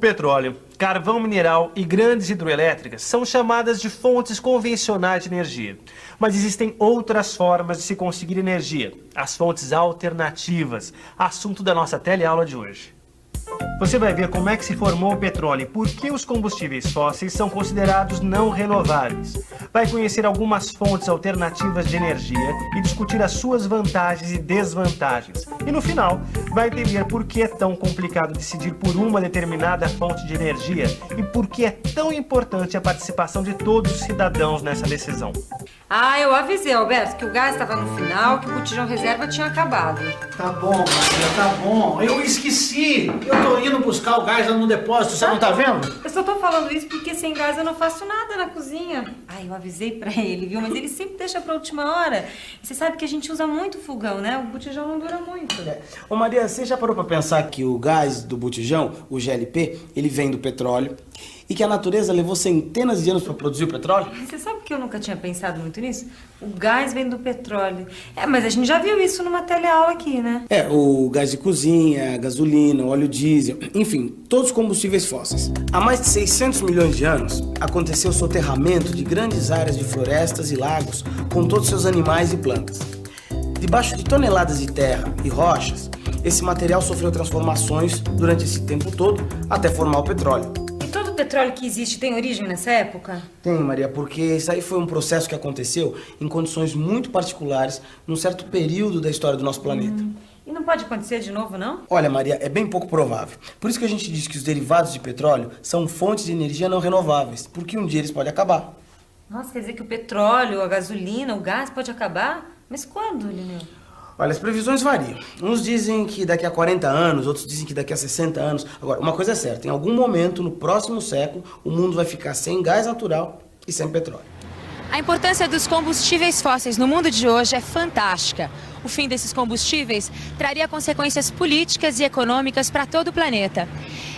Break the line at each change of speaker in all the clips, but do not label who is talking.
Petróleo, carvão mineral e grandes hidroelétricas são chamadas de fontes convencionais de energia. Mas existem outras formas de se conseguir energia, as fontes alternativas, assunto da nossa teleaula de hoje. Você vai ver como é que se formou o petróleo e por que os combustíveis fósseis são considerados não renováveis. Vai conhecer algumas fontes alternativas de energia e discutir as suas vantagens e desvantagens. E no final, vai entender por que é tão complicado decidir por uma determinada fonte de energia e por que é tão importante a participação de todos os cidadãos nessa decisão.
Ah, eu avisei, Alberto, que o gás estava no final, que o botijão reserva tinha acabado.
Tá bom, Maria, tá bom. Eu esqueci. Eu tô indo buscar o gás lá no depósito, você não tá vendo?
Eu só tô falando isso porque sem gás eu não faço nada na cozinha. Ai, eu avisei pra ele, viu? Mas ele sempre deixa pra última hora. E você sabe que a gente usa muito fogão, né? O botijão não dura muito.
Ô Maria, você já parou pra pensar que o gás do botijão, o GLP, ele vem do petróleo e que a natureza levou centenas de anos pra produzir o petróleo?
Você sabe que eu nunca tinha pensado muito nisso? O gás vem do petróleo. Mas a gente já viu isso numa teleaula aqui, né?
O gás de cozinha, a gasolina, o óleo diesel, enfim, todos os combustíveis fósseis. Há mais de 600 milhões de anos, aconteceu o soterramento de grandes áreas de florestas e lagos com todos seus animais e plantas. Debaixo de toneladas de terra e rochas, esse material sofreu transformações durante esse tempo todo até formar o petróleo.
Todo o petróleo que existe tem origem nessa época?
Tem, Maria, porque isso aí foi um processo que aconteceu em condições muito particulares, num certo período da história do nosso planeta.
E não pode acontecer de novo, não?
Olha, Maria, é bem pouco provável. Por isso que a gente diz que os derivados de petróleo são fontes de energia não renováveis, porque um dia eles podem acabar.
Nossa, quer dizer que o petróleo, a gasolina, o gás pode acabar? Mas quando, Lineu?
Olha, as previsões variam. Uns dizem que daqui a 40 anos, outros dizem que daqui a 60 anos. Agora, uma coisa é certa, em algum momento, no próximo século, o mundo vai ficar sem gás natural e sem petróleo.
A importância dos combustíveis fósseis no mundo de hoje é fantástica. O fim desses combustíveis traria consequências políticas e econômicas para todo o planeta.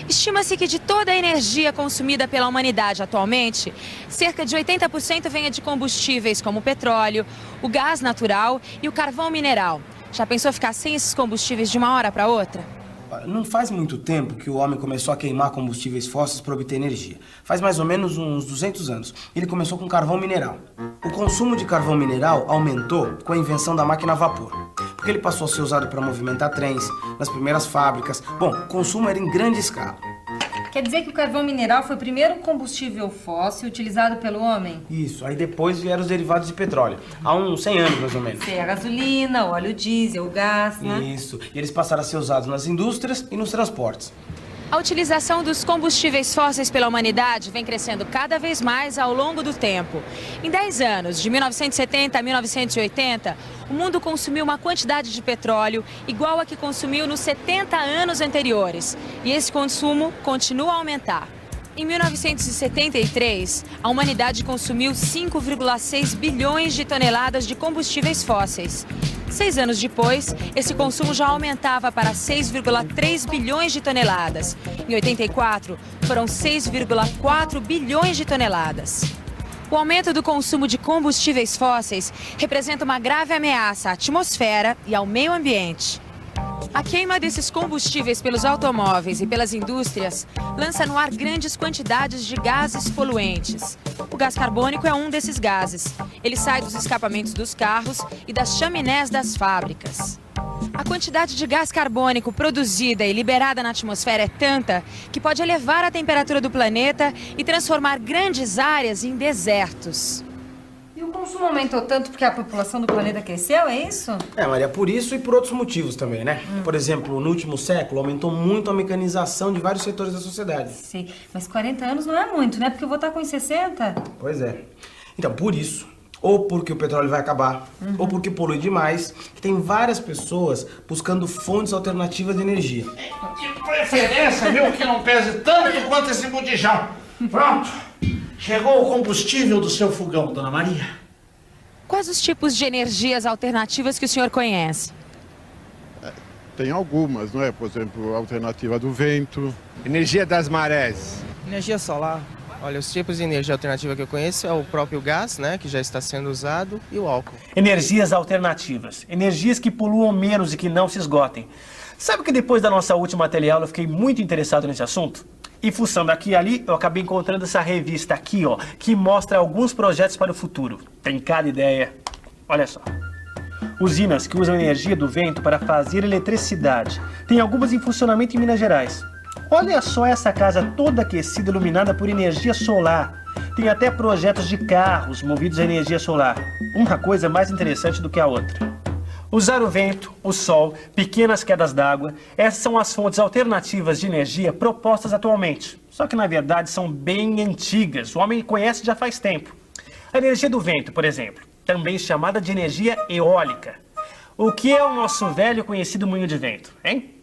Estima-se que de toda a energia consumida pela humanidade atualmente, cerca de 80% venha de combustíveis como o petróleo, o gás natural e o carvão mineral. Já pensou ficar sem esses combustíveis de uma hora para outra?
Não faz muito tempo que o homem começou a queimar combustíveis fósseis para obter energia. Faz mais ou menos uns 200 anos. Ele começou com carvão mineral. O consumo de carvão mineral aumentou com a invenção da máquina a vapor, porque ele passou a ser usado para movimentar trens, nas primeiras fábricas. Bom, o consumo era em grande escala.
Quer dizer que o carvão mineral foi o primeiro combustível fóssil utilizado pelo homem?
Isso, aí depois vieram os derivados de petróleo. Há uns 100 anos, mais ou menos.
Sei, a gasolina, o óleo diesel, o gás, né?
Isso, e eles passaram a ser usados nas indústrias e nos transportes.
A utilização dos combustíveis fósseis pela humanidade vem crescendo cada vez mais ao longo do tempo. Em 10 anos, de 1970 a 1980, o mundo consumiu uma quantidade de petróleo igual a que consumiu nos 70 anos anteriores. E esse consumo continua a aumentar. Em 1973, a humanidade consumiu 5,6 bilhões de toneladas de combustíveis fósseis. 6 anos depois, esse consumo já aumentava para 6,3 bilhões de toneladas. Em 84, foram 6,4 bilhões de toneladas. O aumento do consumo de combustíveis fósseis representa uma grave ameaça à atmosfera e ao meio ambiente. A queima desses combustíveis pelos automóveis e pelas indústrias lança no ar grandes quantidades de gases poluentes. O gás carbônico é um desses gases. Ele sai dos escapamentos dos carros e das chaminés das fábricas. A quantidade de gás carbônico produzida e liberada na atmosfera é tanta que pode elevar a temperatura do planeta e transformar grandes áreas em desertos.
E o consumo aumentou tanto porque a população do planeta cresceu, é isso?
Maria, por isso e por outros motivos também, né? Por exemplo, no último século aumentou muito a mecanização de vários setores da sociedade.
Sim, mas 40 anos não é muito, né? Porque eu vou estar com 60.
Pois é. Então, por isso, ou porque o petróleo vai acabar, ou porque polui demais, que tem várias pessoas buscando fontes alternativas de energia.
De preferência, viu, que não pese tanto quanto esse botijão. Pronto. Chegou o combustível do seu fogão, dona Maria.
Quais os tipos de energias alternativas que o senhor conhece?
Tem algumas, não é? Por exemplo, a alternativa do vento.
Energia das marés.
Energia solar. Olha, os tipos de energia alternativa que eu conheço é o próprio gás, né, que já está sendo usado, e o álcool.
Energias alternativas, energias que poluam menos e que não se esgotem. Sabe que depois da nossa última teleaula eu fiquei muito interessado nesse assunto? E fuçando aqui e ali, eu acabei encontrando essa revista aqui, ó, que mostra alguns projetos para o futuro. Tem cada ideia. Olha só. Usinas que usam energia do vento para fazer eletricidade. Tem algumas em funcionamento em Minas Gerais. Olha só essa casa toda aquecida, iluminada por energia solar. Tem até projetos de carros movidos a energia solar. Uma coisa mais interessante do que a outra. Usar o vento, o sol, pequenas quedas d'água, essas são as fontes alternativas de energia propostas atualmente. Só que na verdade são bem antigas, o homem conhece já faz tempo. A energia do vento, por exemplo, também chamada de energia eólica. O que é o nosso velho conhecido moinho de vento, hein?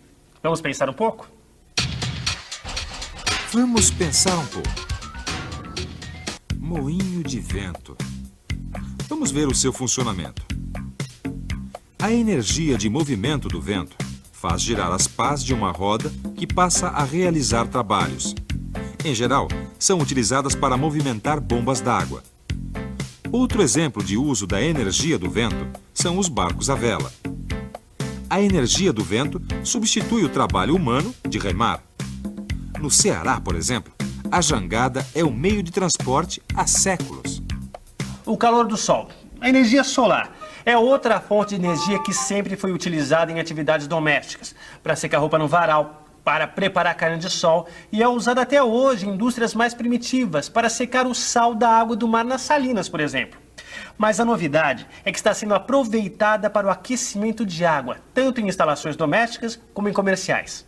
Vamos pensar um pouco?
Vamos pensar um pouco. Moinho de vento. Vamos ver o seu funcionamento. A energia de movimento do vento faz girar as pás de uma roda que passa a realizar trabalhos. Em geral, são utilizadas para movimentar bombas d'água. Outro exemplo de uso da energia do vento são os barcos à vela. A energia do vento substitui o trabalho humano de remar. No Ceará, por exemplo, a jangada é o meio de transporte há séculos.
O calor do sol, a energia solar, é outra fonte de energia que sempre foi utilizada em atividades domésticas, para secar roupa no varal, para preparar carne de sol e é usada até hoje em indústrias mais primitivas, para secar o sal da água do mar nas salinas, por exemplo. Mas a novidade é que está sendo aproveitada para o aquecimento de água, tanto em instalações domésticas como em comerciais.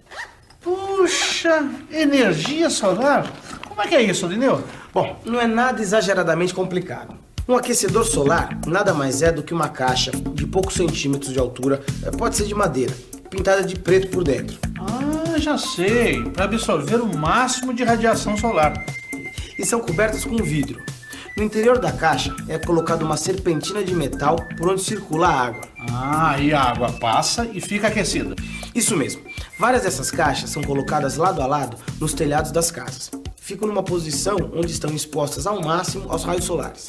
Puxa, energia solar? Como é que é isso, Lineu?
Bom, não é nada exageradamente complicado. Um aquecedor solar nada mais é do que uma caixa de poucos centímetros de altura, pode ser de madeira, pintada de preto por dentro.
Ah, já sei, para absorver o máximo de radiação solar.
E são cobertas com vidro. No interior da caixa é colocada uma serpentina de metal por onde circula a água.
Ah, e a água passa e fica aquecida.
Isso mesmo. Várias dessas caixas são colocadas lado a lado nos telhados das casas. Ficam numa posição onde estão expostas ao máximo aos raios solares.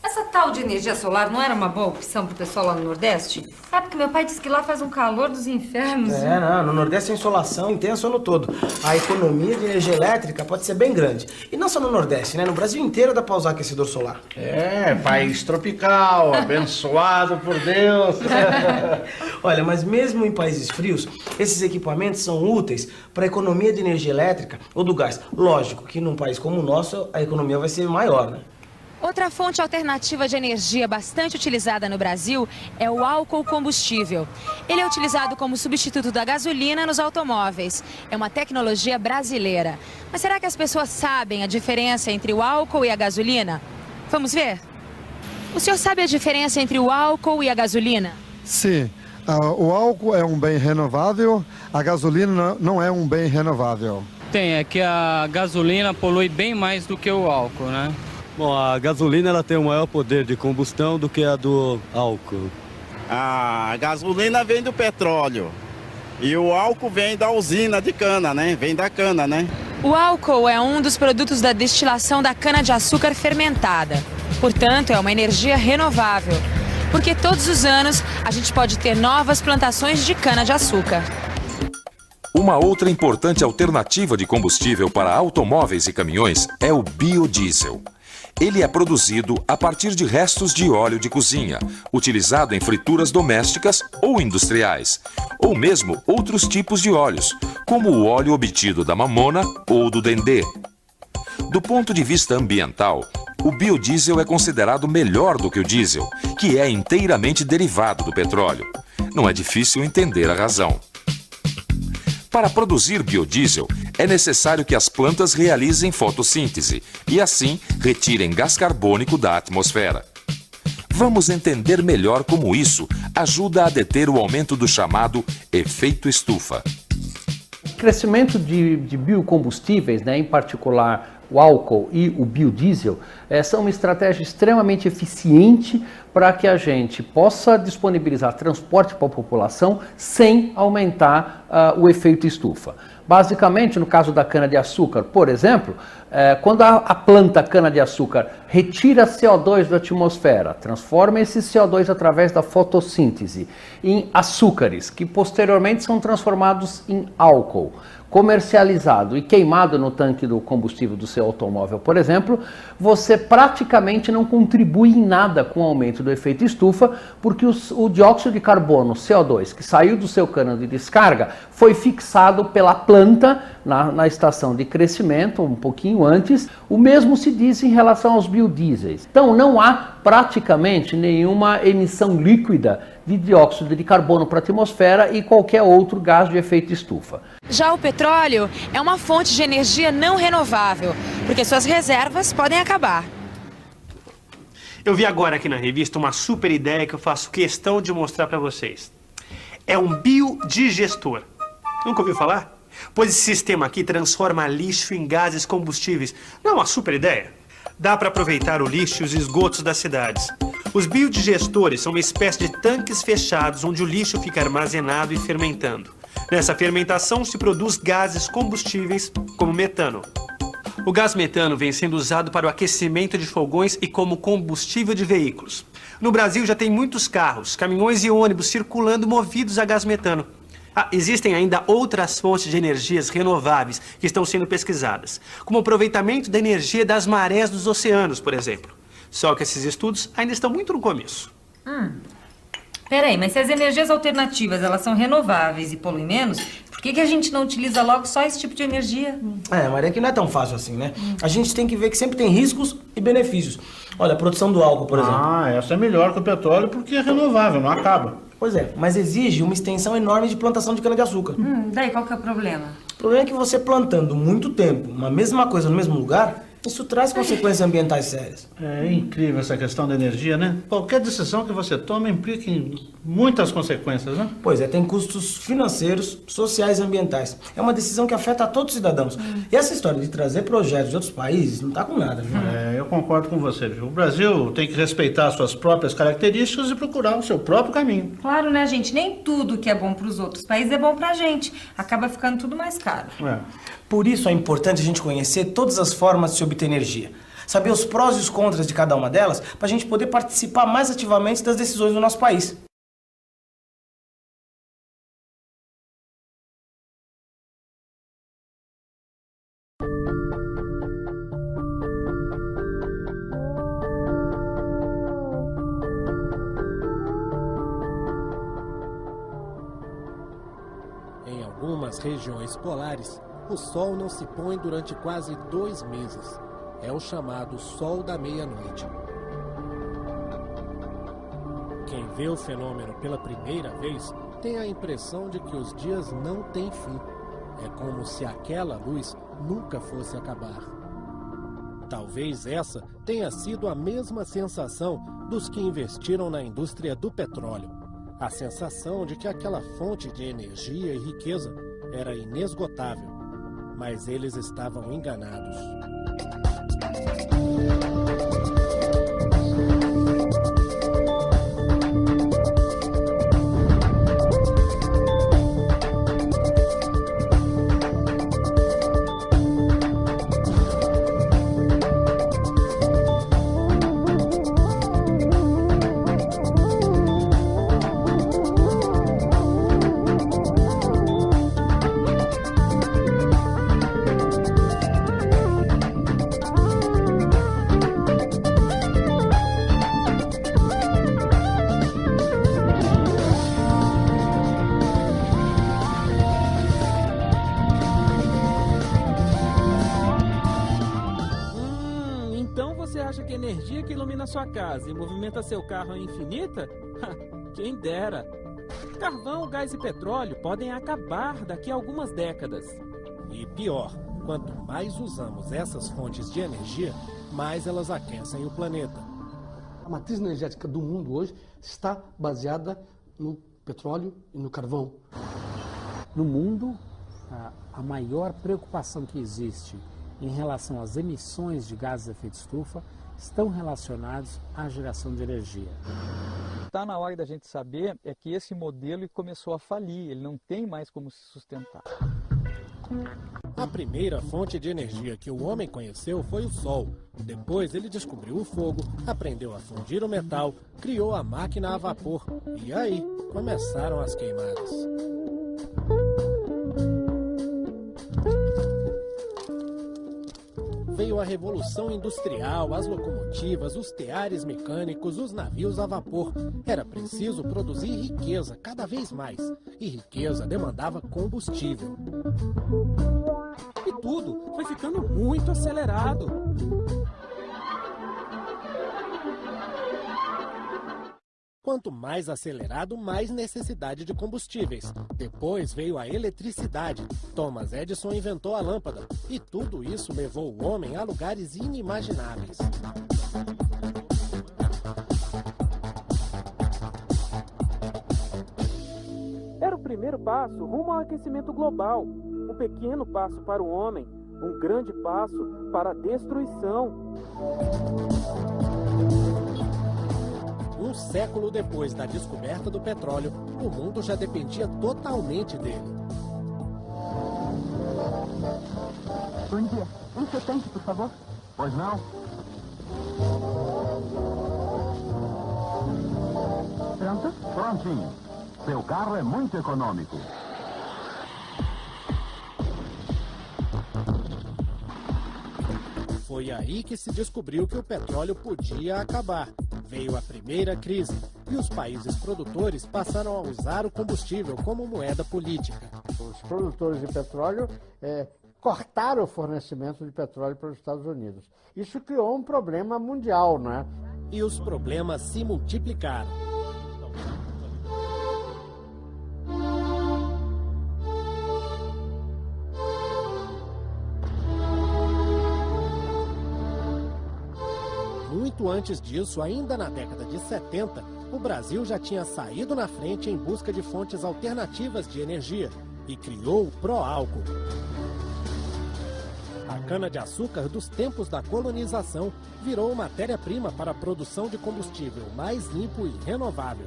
Essa tal de energia solar não era uma boa opção pro pessoal lá no Nordeste? É porque meu pai disse que lá faz um calor dos infernos.
No Nordeste a insolação intensa o ano todo. A economia de energia elétrica pode ser bem grande. E não só no Nordeste, né? No Brasil inteiro dá pra usar aquecedor solar.
É, país tropical, abençoado por Deus.
Olha, mas mesmo em países frios, esses equipamentos são úteis para a economia de energia elétrica ou do gás. Lógico que num país como o nosso, a economia vai ser maior, né?
Outra fonte alternativa de energia bastante utilizada no Brasil é o álcool combustível. Ele é utilizado como substituto da gasolina nos automóveis. É uma tecnologia brasileira. Mas será que as pessoas sabem a diferença entre o álcool e a gasolina? Vamos ver? O senhor sabe a diferença entre o álcool e a gasolina?
Sim. O álcool é um bem renovável, a gasolina não é um bem renovável.
É que a gasolina polui bem mais do que o álcool, né?
Bom, a gasolina ela tem um maior poder de combustão do que a do álcool.
A gasolina vem do petróleo e o álcool vem da usina de cana, né? Vem da cana, né?
O álcool é um dos produtos da destilação da cana-de-açúcar fermentada. Portanto, é uma energia renovável, porque todos os anos a gente pode ter novas plantações de cana-de-açúcar.
Uma outra importante alternativa de combustível para automóveis e caminhões é o biodiesel. Ele é produzido a partir de restos de óleo de cozinha, utilizado em frituras domésticas ou industriais, ou mesmo outros tipos de óleos, como o óleo obtido da mamona ou do dendê. Do ponto de vista ambiental, o biodiesel é considerado melhor do que o diesel, que é inteiramente derivado do petróleo. Não é difícil entender a razão. Para produzir biodiesel, é necessário que as plantas realizem fotossíntese e, assim, retirem gás carbônico da atmosfera. Vamos entender melhor como isso ajuda a deter o aumento do chamado efeito estufa.
O crescimento de biocombustíveis, né, em particular o álcool e o biodiesel, são uma estratégia extremamente eficiente para que a gente possa disponibilizar transporte para a população sem aumentar o efeito estufa. Basicamente, no caso da cana-de-açúcar, por exemplo, quando a planta cana-de-açúcar retira CO2 da atmosfera, transforma esse CO2 através da fotossíntese em açúcares, que posteriormente são transformados em álcool. comercializado e queimado no tanque do combustível do seu automóvel, por exemplo, você praticamente não contribui em nada com o aumento do efeito estufa, porque o dióxido de carbono, CO2, que saiu do seu cano de descarga, foi fixado pela planta na estação de crescimento, um pouquinho antes. O mesmo se diz em relação aos biodiesels. Então não há praticamente nenhuma emissão líquida de dióxido de carbono para a atmosfera e qualquer outro gás de efeito estufa.
Já o petróleo é uma fonte de energia não renovável, porque suas reservas podem acabar.
Eu vi agora aqui na revista uma super ideia que eu faço questão de mostrar para vocês. É um biodigestor. Nunca ouviu falar? Pois esse sistema aqui transforma lixo em gases combustíveis. Não é uma super ideia? Dá para aproveitar o lixo e os esgotos das cidades. Os biodigestores são uma espécie de tanques fechados onde o lixo fica armazenado e fermentando. Nessa fermentação se produz gases combustíveis como metano. O gás metano vem sendo usado para o aquecimento de fogões e como combustível de veículos. No Brasil já tem muitos carros, caminhões e ônibus circulando movidos a gás metano. Existem ainda outras fontes de energias renováveis que estão sendo pesquisadas, como o aproveitamento da energia das marés dos oceanos, por exemplo. Só que esses estudos ainda estão muito no começo.
Peraí, mas se as energias alternativas elas são renováveis e poluem menos, por que a gente não utiliza logo só esse tipo de energia?
Maria, que não é tão fácil assim, né? A gente tem que ver que sempre tem riscos e benefícios. Olha, a produção do álcool, por exemplo.
Essa é melhor que o petróleo porque é renovável, não acaba.
Pois é, mas exige uma extensão enorme de plantação de cana-de-açúcar.
Daí qual que é o problema?
O problema é que você plantando muito tempo uma mesma coisa no mesmo lugar, isso traz consequências ambientais sérias.
É incrível essa questão da energia, né? Qualquer decisão que você toma implica em muitas consequências, né?
Pois é, tem custos financeiros, sociais e ambientais. É uma decisão que afeta a todos os cidadãos. E essa história de trazer projetos de outros países não tá com nada, viu?
Eu concordo com você, viu? O Brasil tem que respeitar suas próprias características e procurar o seu próprio caminho.
Claro, né, gente? Nem tudo que é bom para os outros países é bom pra gente. Acaba ficando tudo mais caro.
Por isso é importante a gente conhecer todas as formas de se obter energia. Saber os prós e os contras de cada uma delas, para a gente poder participar mais ativamente das decisões do nosso país.
Em algumas regiões polares, o sol não se põe durante quase 2 meses. É o chamado sol da meia-noite. Quem vê o fenômeno pela primeira vez tem a impressão de que os dias não têm fim. É como se aquela luz nunca fosse acabar. Talvez essa tenha sido a mesma sensação dos que investiram na indústria do petróleo. A sensação de que aquela fonte de energia e riqueza era inesgotável. Mas eles estavam enganados.
que a energia que ilumina sua casa e movimenta seu carro é infinita? Quem dera! Carvão, gás e petróleo podem acabar daqui a algumas décadas.
E pior, quanto mais usamos essas fontes de energia, mais elas aquecem o planeta.
A matriz energética do mundo hoje está baseada no petróleo e no carvão.
No mundo, a maior preocupação que existe em relação às emissões de gases de efeito estufa estão relacionados à geração de energia.
Está na hora da gente saber é que esse modelo começou a falir, ele não tem mais como se sustentar.
A primeira fonte de energia que o homem conheceu foi o sol. Depois ele descobriu o fogo, aprendeu a fundir o metal, criou a máquina a vapor. E aí começaram as queimadas. veio a Revolução Industrial, as locomotivas, os teares mecânicos, os navios a vapor. Era preciso produzir riqueza cada vez mais. E riqueza demandava combustível. E tudo foi ficando muito acelerado. Quanto mais acelerado, mais necessidade de combustíveis. Depois veio a eletricidade. Thomas Edison inventou a lâmpada. E tudo isso levou o homem a lugares inimagináveis.
Era o primeiro passo rumo ao aquecimento global. Um pequeno passo para o homem, um grande passo para a destruição.
Um século depois da descoberta do petróleo, o mundo já dependia totalmente dele.
Bom dia. Um seu tanque, por favor?
Pois não?
Pronto?
Prontinho. Seu carro é muito econômico.
Foi aí que se descobriu que o petróleo podia acabar. Veio a primeira crise e os países produtores passaram a usar o combustível como moeda política.
Os produtores de petróleo cortaram o fornecimento de petróleo para os Estados Unidos. Isso criou um problema mundial, não é?
E os problemas se multiplicaram. Muito antes disso, ainda na década de 70, o Brasil já tinha saído na frente em busca de fontes alternativas de energia e criou o pró-álcool. A cana-de-açúcar dos tempos da colonização virou matéria-prima para a produção de combustível mais limpo e renovável.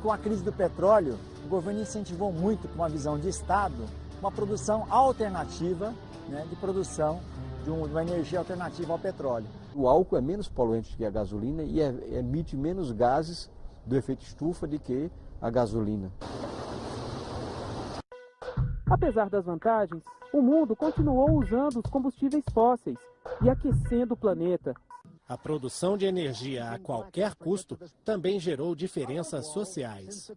Com a crise do petróleo, o governo incentivou muito, com uma visão de Estado, uma produção alternativa, de produção de uma energia alternativa ao petróleo.
O álcool é menos poluente que a gasolina e emite menos gases do efeito estufa do que a gasolina.
Apesar das vantagens, o mundo continuou usando os combustíveis fósseis e aquecendo o planeta.
A produção de energia a qualquer custo também gerou diferenças sociais.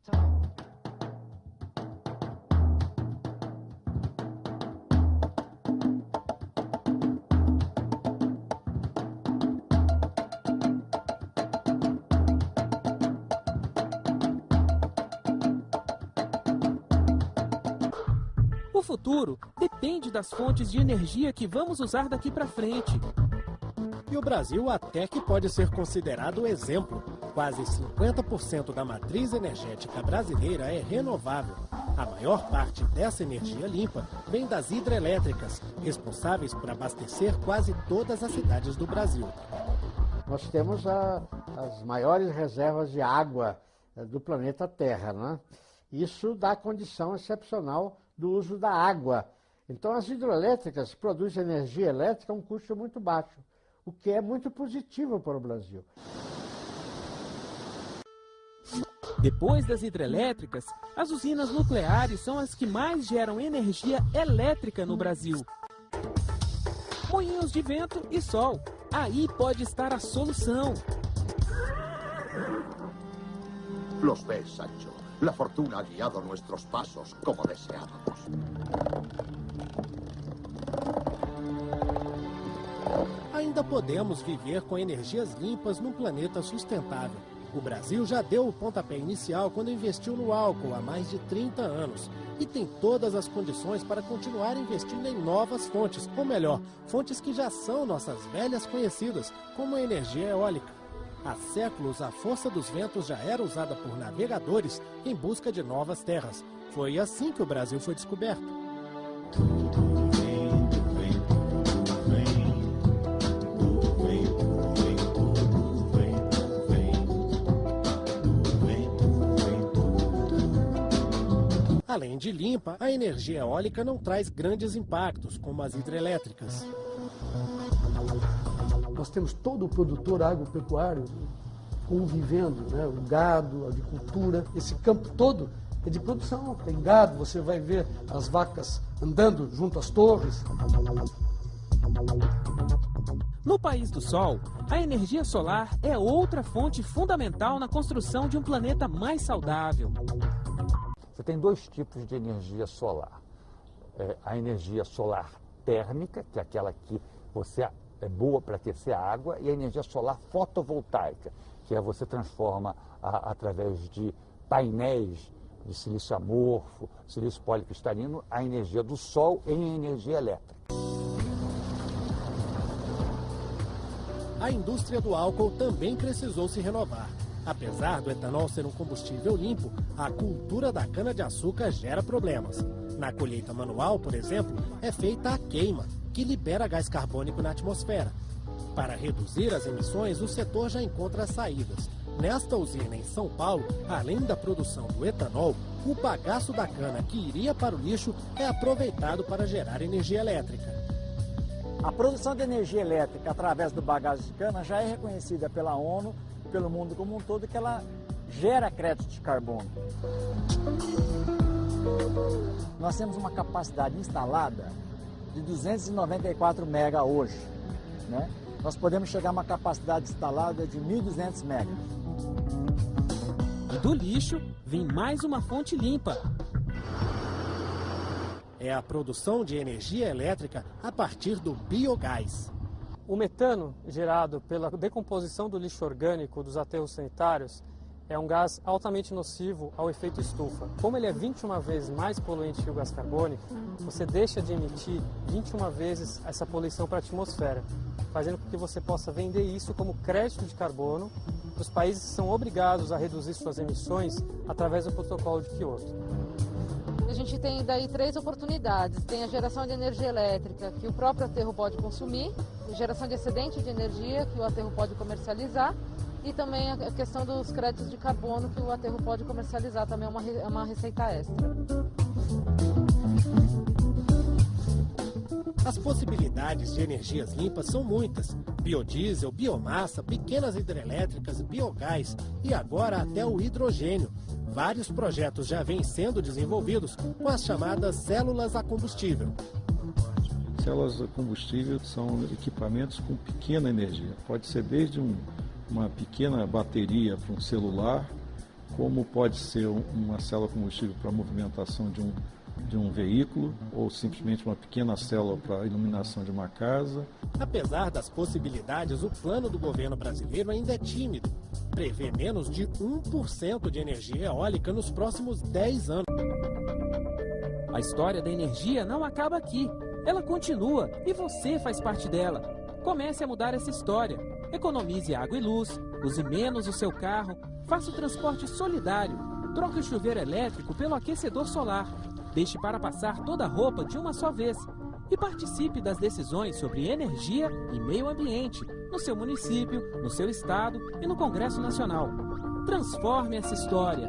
O futuro depende das fontes de energia que vamos usar daqui para frente.
E o Brasil até que pode ser considerado exemplo. Quase 50% da matriz energética brasileira é renovável. A maior parte dessa energia limpa vem das hidrelétricas, responsáveis por abastecer quase todas as cidades do Brasil.
Nós temos as maiores reservas de água do planeta Terra, né? Isso dá condição excepcional do uso da água. Então as hidrelétricas produzem energia elétrica a um custo muito baixo, o que é muito positivo para o Brasil.
Depois das hidrelétricas, as usinas nucleares são as que mais geram energia elétrica no Brasil. Moinhos de vento e sol. Aí pode estar a solução.
Los ves, Sancho. La fortuna ha guiado nuestros pasos como deseábamos.
Ainda podemos viver com energias limpas num planeta sustentável. O Brasil já deu o pontapé inicial quando investiu no álcool há mais de 30 anos. E tem todas as condições para continuar investindo em novas fontes, ou melhor, fontes que já são nossas velhas conhecidas, como a energia eólica. Há séculos, a força dos ventos já era usada por navegadores em busca de novas terras. Foi assim que o Brasil foi descoberto. Além de limpa, a energia eólica não traz grandes impactos, como as hidrelétricas.
Nós temos todo o produtor agropecuário convivendo, né? O gado, a agricultura, esse campo todo é de produção. Tem gado, você vai ver as vacas andando junto às torres.
No país do Sol, a energia solar é outra fonte fundamental na construção de um planeta mais saudável.
Você tem dois tipos de energia solar. A energia solar térmica, que é aquela que você é boa para aquecer a água, e a energia solar fotovoltaica, que você transforma através de painéis de silício amorfo, silício policristalino, a energia do sol em energia elétrica.
A indústria do álcool também precisou se renovar. Apesar do etanol ser um combustível limpo, a cultura da cana-de-açúcar gera problemas. Na colheita manual, por exemplo, é feita a queima, que libera gás carbônico na atmosfera. Para reduzir as emissões, o setor já encontra saídas. Nesta usina em São Paulo, além da produção do etanol, o bagaço da cana que iria para o lixo é aproveitado para gerar energia elétrica.
A produção de energia elétrica através do bagaço de cana já é reconhecida pela ONU, pelo mundo como um todo, que ela gera crédito de carbono. Nós temos uma capacidade instalada de 294 mega hoje, né? Nós podemos chegar a uma capacidade instalada de 1.200 megas.
E do lixo vem mais uma fonte limpa.
É a produção de energia elétrica a partir do biogás.
O metano, gerado pela decomposição do lixo orgânico dos aterros sanitários, é um gás altamente nocivo ao efeito estufa. Como ele é 21 vezes mais poluente que o gás carbônico, você deixa de emitir 21 vezes essa poluição para a atmosfera, fazendo com que você possa vender isso como crédito de carbono para os países que são obrigados a reduzir suas emissões através do protocolo de Kyoto.
A gente tem daí 3 oportunidades. Tem a geração de energia elétrica, que o próprio aterro pode consumir, geração de excedente de energia, que o aterro pode comercializar, e também a questão dos créditos de carbono, que o aterro pode comercializar, também é uma receita extra.
As possibilidades de energias limpas são muitas. Biodiesel, biomassa, pequenas hidrelétricas, biogás e agora até o hidrogênio. Vários projetos já vêm sendo desenvolvidos com as chamadas células a combustível.
Células a combustível são equipamentos com pequena energia. Pode ser desde uma pequena bateria para um celular, como pode ser uma célula a combustível para a movimentação de um veículo, ou simplesmente uma pequena célula para a iluminação de uma casa.
Apesar das possibilidades, o plano do governo brasileiro ainda é tímido. Prevê menos de 1% de energia eólica nos próximos 10 anos.
A história da energia não acaba aqui. Ela continua e você faz parte dela. Comece a mudar essa história. Economize água e luz, use menos o seu carro, faça o transporte solidário, troque o chuveiro elétrico pelo aquecedor solar, deixe para passar toda a roupa de uma só vez e participe das decisões sobre energia e meio ambiente no seu município, no seu estado e no Congresso Nacional. Transforme essa história.